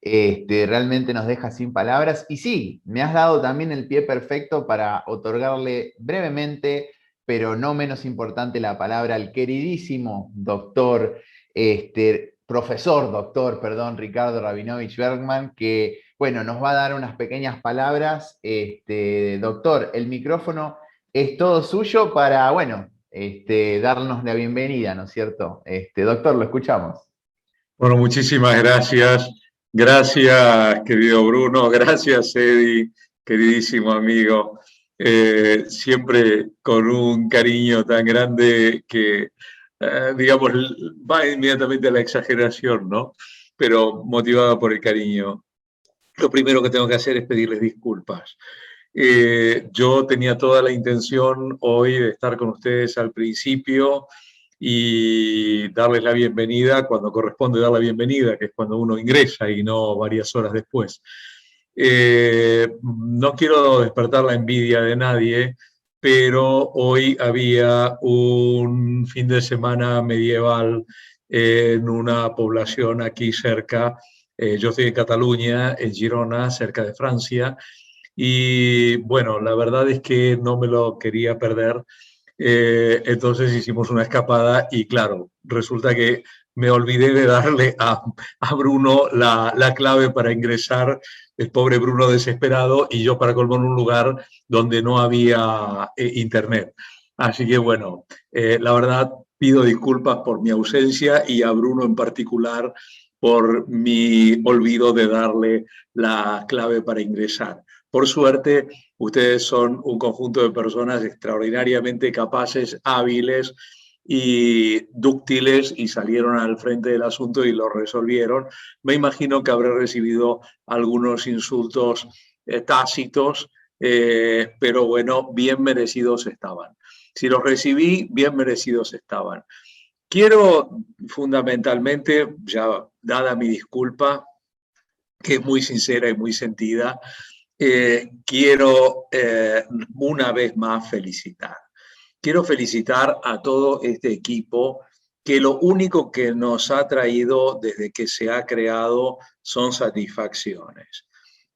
realmente nos deja sin palabras. Y sí, me has dado también el pie perfecto para otorgarle brevemente, pero no menos importante, la palabra al queridísimo doctor, profesor doctor, perdón, Ricardo Rabinovich Bergman, que, bueno, nos va a dar unas pequeñas palabras. Doctor, el micrófono es todo suyo para, bueno, darnos la bienvenida, ¿no es cierto? Doctor, lo escuchamos. Bueno, muchísimas gracias. Gracias, querido Bruno. Gracias, Eddie, queridísimo amigo. Siempre con un cariño tan grande que, digamos, va inmediatamente a la exageración, ¿no? Pero motivada por el cariño. Lo primero que tengo que hacer es pedirles disculpas. Yo tenía toda la intención hoy de estar con ustedes al principio y darles la bienvenida cuando corresponde dar la bienvenida, que es cuando uno ingresa y no varias horas después. No quiero despertar la envidia de nadie, pero hoy había un fin de semana medieval en una población aquí cerca. Yo estoy en Cataluña, en Girona, cerca de Francia, y bueno, la verdad es que no me lo quería perder. Entonces hicimos una escapada y claro, resulta que me olvidé de darle a Bruno la clave para ingresar, el pobre Bruno desesperado, y yo para colmo en un lugar donde no había internet. Así que bueno, la verdad pido disculpas por mi ausencia y a Bruno en particular por mi olvido de darle la clave para ingresar. Por suerte, ustedes son un conjunto de personas extraordinariamente capaces, hábiles y dúctiles y salieron al frente del asunto y lo resolvieron. Me imagino que habré recibido algunos insultos tácitos, pero bueno, bien merecidos estaban. Si los recibí, bien merecidos estaban. Quiero fundamentalmente, ya dada mi disculpa, que es muy sincera y muy sentida, quiero una vez más felicitar. Quiero felicitar a todo este equipo que lo único que nos ha traído desde que se ha creado son satisfacciones.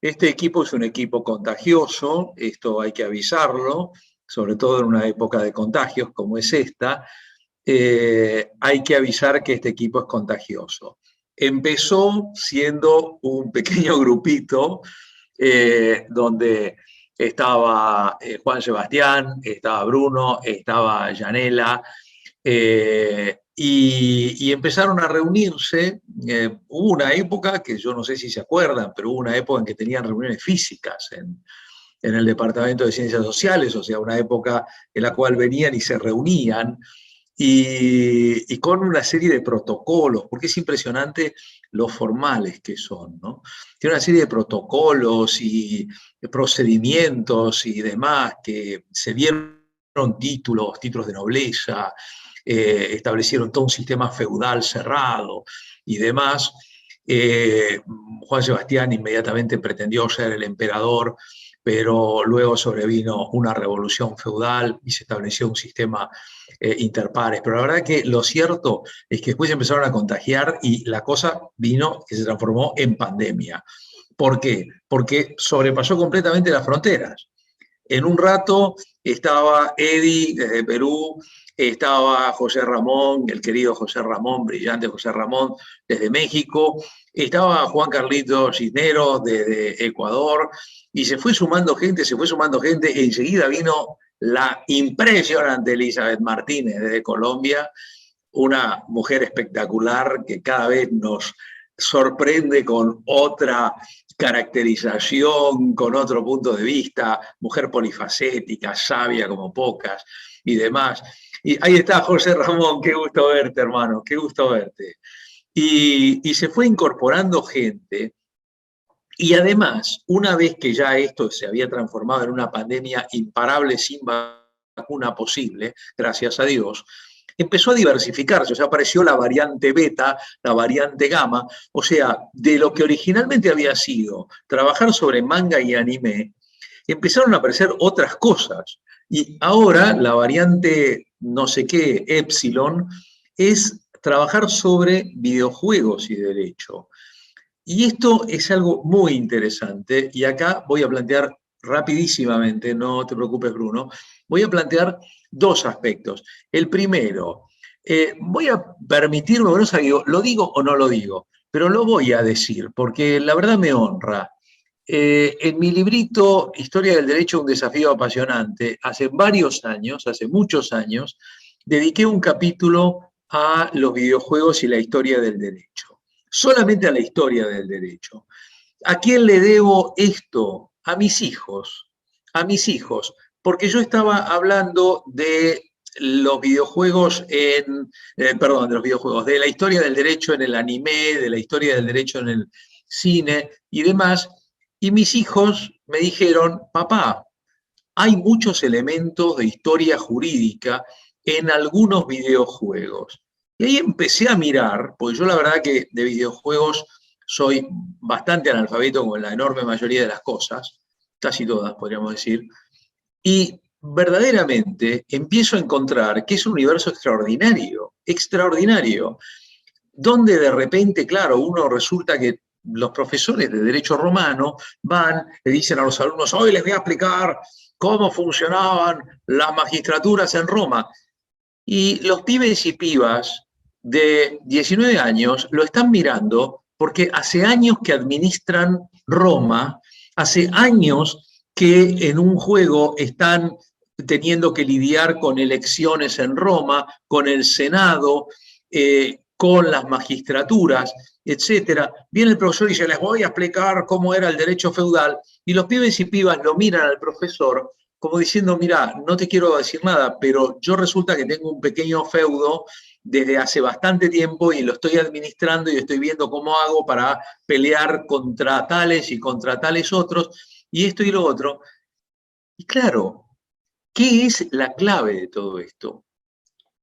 Este equipo es un equipo contagioso, esto hay que avisarlo, sobre todo en una época de contagios como es esta, hay que avisar que este equipo es contagioso. Empezó siendo un pequeño grupito donde estaba Juan Sebastián, estaba Bruno, estaba Yanela, y empezaron a reunirse. Hubo una época que yo no sé si se acuerdan, pero hubo una época en que tenían reuniones físicas en el Departamento de Ciencias Sociales, o sea, una época en la cual venían y se reunían y con una serie de protocolos, porque es impresionante lo formales que son, ¿no? Tiene una serie de protocolos y de procedimientos y demás que se dieron títulos de nobleza, establecieron todo un sistema feudal cerrado y demás. Juan Sebastián inmediatamente pretendió ser el emperador, pero luego sobrevino una revolución feudal y se estableció un sistema interpares. Pero la verdad que lo cierto es que después empezaron a contagiar y la cosa vino que se transformó en pandemia. ¿Por qué? Porque sobrepasó completamente las fronteras. En un rato estaba Eddie desde Perú, estaba José Ramón, el querido José Ramón, brillante José Ramón desde México, estaba Juan Carlitos Cisneros desde Ecuador, y se fue sumando gente, y enseguida vino la impresionante Elizabeth Martínez desde Colombia, una mujer espectacular que cada vez nos sorprende con otra caracterización, con otro punto de vista, mujer polifacética, sabia como pocas y demás. Y ahí está José Ramón, qué gusto verte, hermano, qué gusto verte. Y se fue incorporando gente. Y además, una vez que ya esto se había transformado en una pandemia imparable sin vacuna posible, gracias a Dios, empezó a diversificarse, o sea, apareció la variante beta, la variante gamma, o sea, de lo que originalmente había sido trabajar sobre manga y anime, empezaron a aparecer otras cosas. Y ahora la variante no sé qué, epsilon, es trabajar sobre videojuegos y derecho. Y esto es algo muy interesante, y acá voy a plantear rapidísimamente, no te preocupes Bruno, voy a plantear dos aspectos. El primero, voy a permitirme, bueno, ¿lo digo o no lo digo? Pero lo voy a decir, porque la verdad me honra. En mi librito Historia del Derecho, un desafío apasionante, hace varios años, hace muchos años, dediqué un capítulo a los videojuegos y la historia del derecho. Solamente a la historia del derecho. ¿A quién le debo esto? A mis hijos, porque yo estaba hablando de los videojuegos perdón, de los videojuegos, de la historia del derecho en el anime, de la historia del derecho en el cine y demás, y mis hijos me dijeron, papá, hay muchos elementos de historia jurídica en algunos videojuegos. Y ahí empecé a mirar, porque yo la verdad que de videojuegos soy bastante analfabeto con la enorme mayoría de las cosas, casi todas podríamos decir, y verdaderamente empiezo a encontrar que es un universo extraordinario, extraordinario, donde de repente, claro, uno resulta que los profesores de derecho romano van, le dicen a los alumnos, hoy les voy a explicar cómo funcionaban las magistraturas en Roma. Y los pibes y pibas de 19 años lo están mirando porque hace años que administran Roma, hace años que en un juego están teniendo que lidiar con elecciones en Roma, con el Senado, con las magistraturas, etcétera. Viene el profesor y dice, les voy a explicar cómo era el derecho feudal, y los pibes y pibas lo miran al profesor como diciendo, mira, no te quiero decir nada, pero yo resulta que tengo un pequeño feudo desde hace bastante tiempo y lo estoy administrando y estoy viendo cómo hago para pelear contra tales y contra tales otros, y esto y lo otro. Y claro, ¿qué es la clave de todo esto?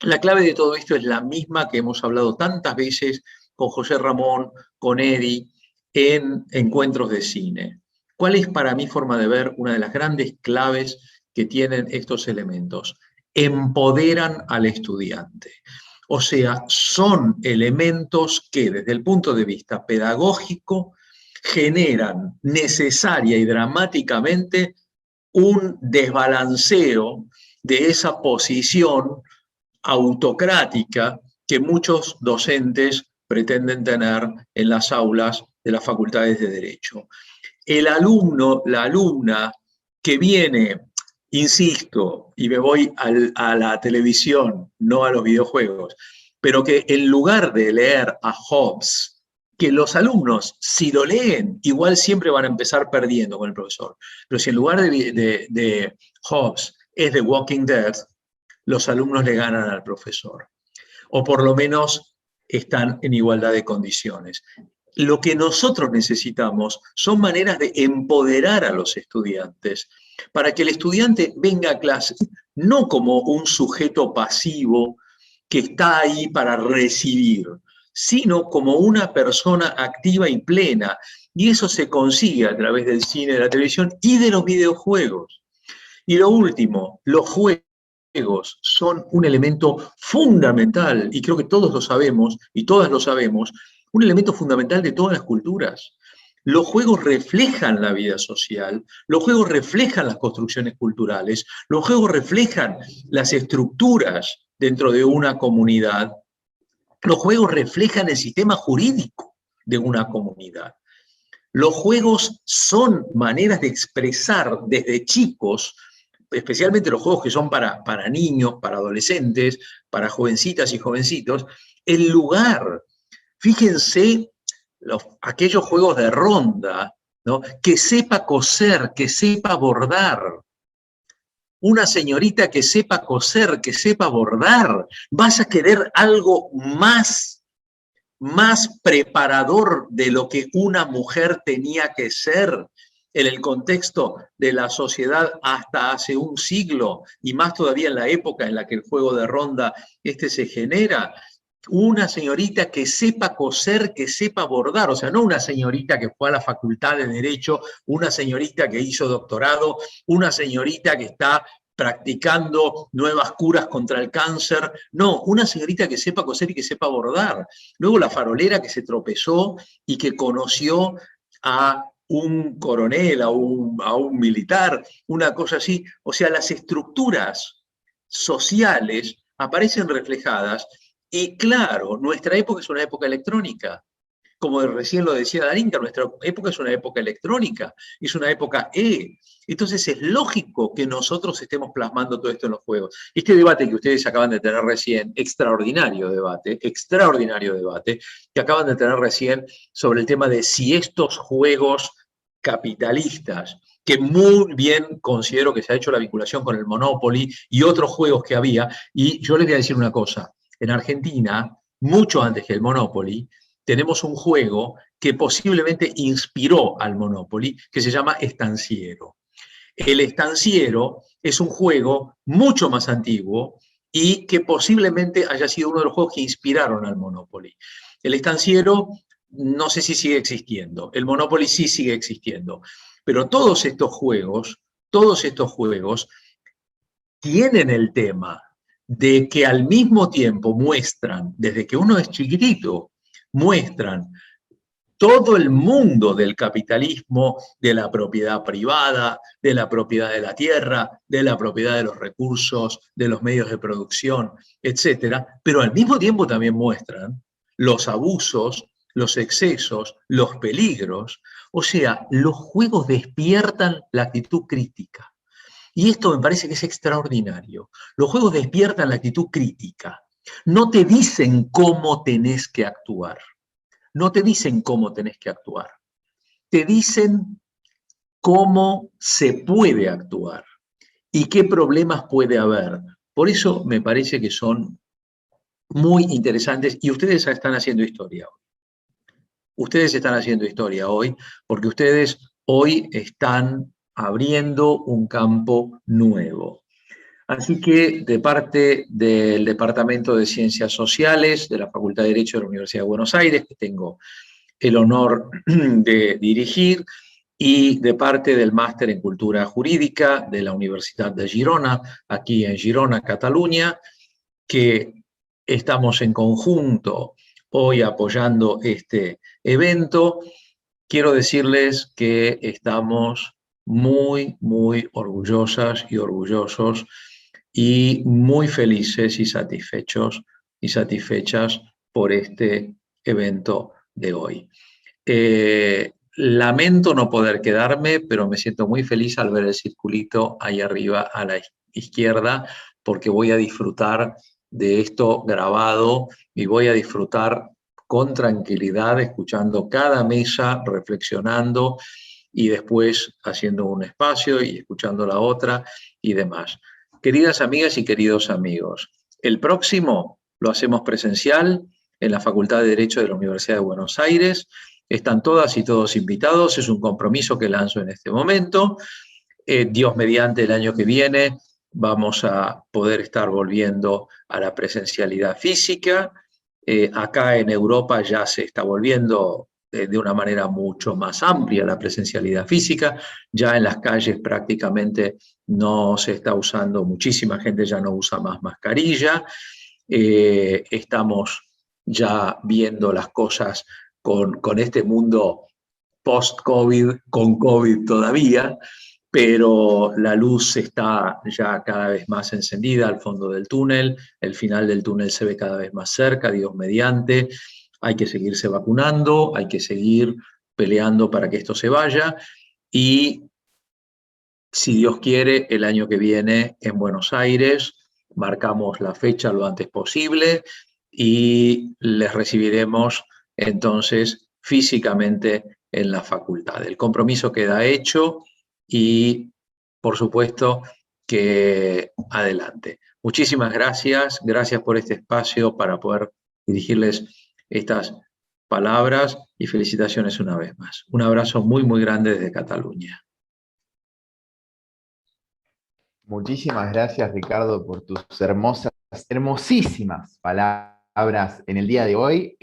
La clave de todo esto es la misma que hemos hablado tantas veces con José Ramón, con Edi, en encuentros de cine. ¿Cuál es para mi forma de ver una de las grandes claves que tienen estos elementos? Empoderan al estudiante. O sea, son elementos que desde el punto de vista pedagógico generan necesaria y dramáticamente un desbalanceo de esa posición autocrática que muchos docentes pretenden tener en las aulas de las facultades de Derecho. El alumno, la alumna que viene, insisto, y me voy a la televisión, no a los videojuegos, pero que en lugar de leer a Hobbes, que los alumnos, si lo leen, igual siempre van a empezar perdiendo con el profesor. Pero si en lugar de Hobbes es The Walking Dead, los alumnos le ganan al profesor, o por lo menos están en igualdad de condiciones. Lo que nosotros necesitamos son maneras de empoderar a los estudiantes para que el estudiante venga a clase no como un sujeto pasivo que está ahí para recibir, sino como una persona activa y plena. Y eso se consigue a través del cine, de la televisión y de los videojuegos. Y lo último, los juegos son un elemento fundamental, y creo que todos lo sabemos, y todas lo sabemos, un elemento fundamental de todas las culturas. Los juegos reflejan la vida social, los juegos reflejan las construcciones culturales, los juegos reflejan las estructuras dentro de una comunidad, los juegos reflejan el sistema jurídico de una comunidad. Los juegos son maneras de expresar desde chicos, especialmente los juegos que son para niños, para adolescentes, para jovencitas y jovencitos, el lugar. Fíjense aquellos juegos de ronda, ¿no? Que sepa coser, que sepa bordar. Una señorita que sepa coser, que sepa bordar, vas a querer algo más preparador de lo que una mujer tenía que ser en el contexto de la sociedad hasta hace un siglo, y más todavía en la época en la que el juego de ronda se genera. Una señorita que sepa coser, que sepa bordar, o sea, no una señorita que fue a la facultad de Derecho, una señorita que hizo doctorado, una señorita que está practicando nuevas curas contra el cáncer. No, una señorita que sepa coser y que sepa bordar. Luego la farolera que se tropezó y que conoció a un coronel, a un militar, una cosa así. O sea, las estructuras sociales aparecen reflejadas y claro, nuestra época es una época electrónica. Como recién lo decía Darinka, nuestra época es una época electrónica, es una época E. Entonces es lógico que nosotros estemos plasmando todo esto en los juegos. Este debate que ustedes acaban de tener recién, extraordinario debate, que acaban de tener recién sobre el tema de si estos juegos capitalistas, que muy bien considero que se ha hecho la vinculación con el Monopoly y otros juegos que había, y yo les voy a decir una cosa, en Argentina, mucho antes que el Monopoly, tenemos un juego que posiblemente inspiró al Monopoly, que se llama Estanciero. El Estanciero es un juego mucho más antiguo y que posiblemente haya sido uno de los juegos que inspiraron al Monopoly. El Estanciero no sé si sigue existiendo, el Monopoly sí sigue existiendo, pero todos estos juegos tienen el tema de que al mismo tiempo muestran, desde que uno es chiquitito, muestran todo el mundo del capitalismo, de la propiedad privada, de la propiedad de la tierra, de la propiedad de los recursos, de los medios de producción, etcétera, pero al mismo tiempo también muestran los abusos, los excesos, los peligros. O sea, los juegos despiertan la actitud crítica. Y esto me parece que es extraordinario. Los juegos despiertan la actitud crítica. No te dicen cómo tenés que actuar. No te dicen cómo tenés que actuar. Te dicen cómo se puede actuar y qué problemas puede haber. Por eso me parece que son muy interesantes y ustedes están haciendo historia hoy. Ustedes están haciendo historia hoy porque ustedes hoy están abriendo un campo nuevo. Así que de parte del Departamento de Ciencias Sociales de la Facultad de Derecho de la Universidad de Buenos Aires, que tengo el honor de dirigir, y de parte del Máster en Cultura Jurídica de la Universidad de Girona, aquí en Girona, Cataluña, que estamos en conjunto hoy apoyando este evento. Quiero decirles que estamos muy, muy orgullosas y orgullosos y muy felices y satisfechas por este evento de hoy. Lamento no poder quedarme, pero me siento muy feliz al ver el circulito ahí arriba a la izquierda, porque voy a disfrutar de esto grabado y voy a disfrutar con tranquilidad, escuchando cada mesa, reflexionando y después haciendo un espacio y escuchando la otra y demás. Queridas amigas y queridos amigos, el próximo lo hacemos presencial en la Facultad de Derecho de la Universidad de Buenos Aires. Están todas y todos invitados, es un compromiso que lanzo en este momento. Dios mediante, el año que viene vamos a poder estar volviendo a la presencialidad física. Acá en Europa ya se está volviendo de una manera mucho más amplia la presencialidad física. Ya en las calles prácticamente no se está usando, muchísima gente ya no usa más mascarilla. Estamos ya viendo las cosas con este mundo post-COVID, con COVID todavía, pero la luz está ya cada vez más encendida al fondo del túnel, el final del túnel se ve cada vez más cerca, Dios mediante, hay que seguirse vacunando, hay que seguir peleando para que esto se vaya y si Dios quiere, el año que viene en Buenos Aires, marcamos la fecha lo antes posible y les recibiremos entonces físicamente en la facultad. El compromiso queda hecho y, por supuesto, que adelante. Muchísimas gracias, gracias por este espacio para poder dirigirles estas palabras y felicitaciones una vez más. Un abrazo muy, muy grande desde Cataluña. Muchísimas gracias, Ricardo, por tus hermosas, hermosísimas palabras en el día de hoy.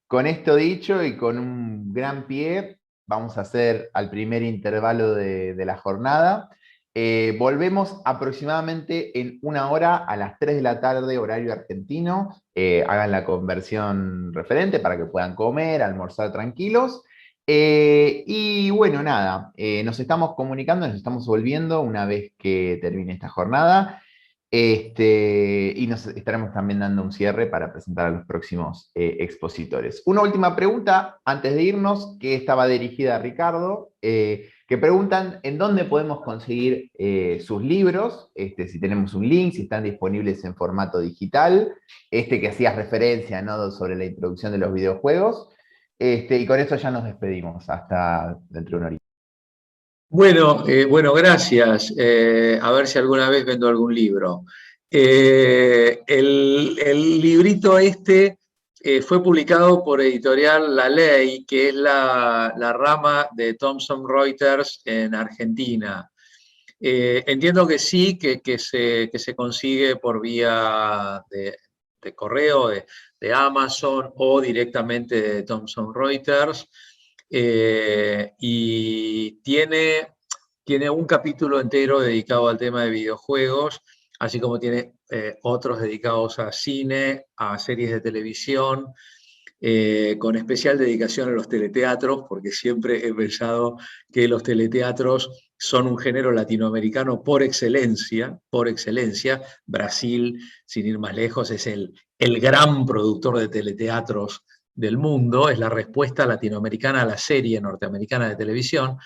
Con esto dicho y con un gran pie, vamos a hacer al primer intervalo de la jornada. Volvemos aproximadamente en 1 hora a las 3 de la tarde, horario argentino. Hagan la conversión referente para que puedan comer, almorzar tranquilos. Y bueno, nada, nos estamos comunicando, nos estamos volviendo una vez que termine esta jornada. Y nos estaremos también dando un cierre para presentar a los próximos expositores. Una última pregunta antes de irnos, que estaba dirigida a Ricardo, que preguntan en dónde podemos conseguir sus libros, si tenemos un link, si están disponibles en formato digital, que hacías referencia, ¿no?, sobre la introducción de los videojuegos. Y con esto ya nos despedimos, hasta dentro de una horita. Bueno, gracias. A ver si alguna vez vendo algún libro. El librito este fue publicado por Editorial La Ley, que es la rama de Thomson Reuters en Argentina. Entiendo que sí, que se consigue por vía de correo, de Amazon o directamente de Thomson Reuters. Y tiene un capítulo entero dedicado al tema de videojuegos, así como tiene otros dedicados a cine, a series de televisión, con especial dedicación a los teleteatros, porque siempre he pensado que los teleteatros son un género latinoamericano por excelencia, por excelencia. Brasil, sin ir más lejos, es el gran productor de teleteatros del mundo, es la respuesta latinoamericana a la serie norteamericana de televisión,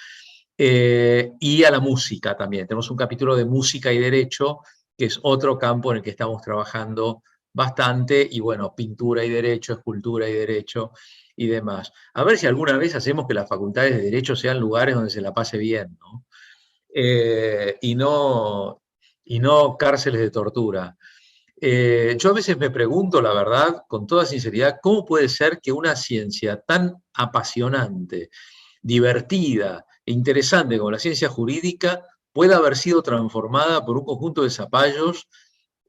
y a la música también. Tenemos un capítulo de música y derecho, que es otro campo en el que estamos trabajando bastante, y bueno, pintura y derecho, escultura y derecho y demás. A ver si alguna vez hacemos que las facultades de derecho sean lugares donde se la pase bien, ¿no? Y no, y no cárceles de tortura. Yo a veces me pregunto, la verdad, con toda sinceridad, ¿cómo puede ser que una ciencia tan apasionante, divertida e interesante como la ciencia jurídica pueda haber sido transformada por un conjunto de zapallos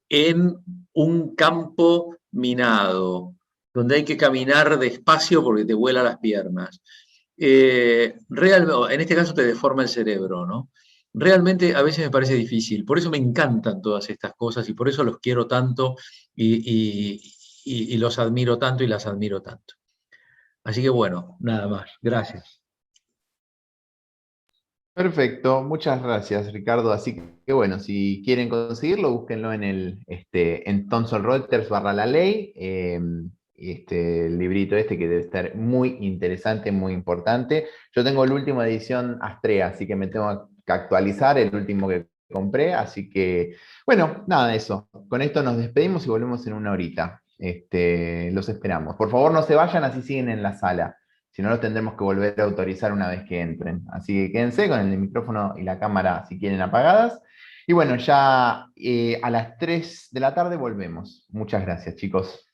en un campo minado, donde hay que caminar despacio porque te vuela las piernas? En este caso te deforma el cerebro, ¿no? Realmente a veces me parece difícil, por eso me encantan todas estas cosas y por eso los quiero tanto y los admiro tanto y las admiro tanto. Así que bueno, nada más. Gracias. Perfecto, muchas gracias, Ricardo. Así que bueno, si quieren conseguirlo, búsquenlo en Thomson Reuters /La Ley, el librito que debe estar muy interesante, muy importante. Yo tengo la última edición Astrea, así que me tengo que actualizar el último que compré, así que bueno, nada de eso. Con esto nos despedimos y volvemos en 1 horita. Los esperamos. Por favor, no se vayan, así siguen en la sala. Si no, los tendremos que volver a autorizar una vez que entren. Así que quédense con el micrófono y la cámara si quieren apagadas. Y bueno, ya a las 3 de la tarde volvemos. Muchas gracias, chicos.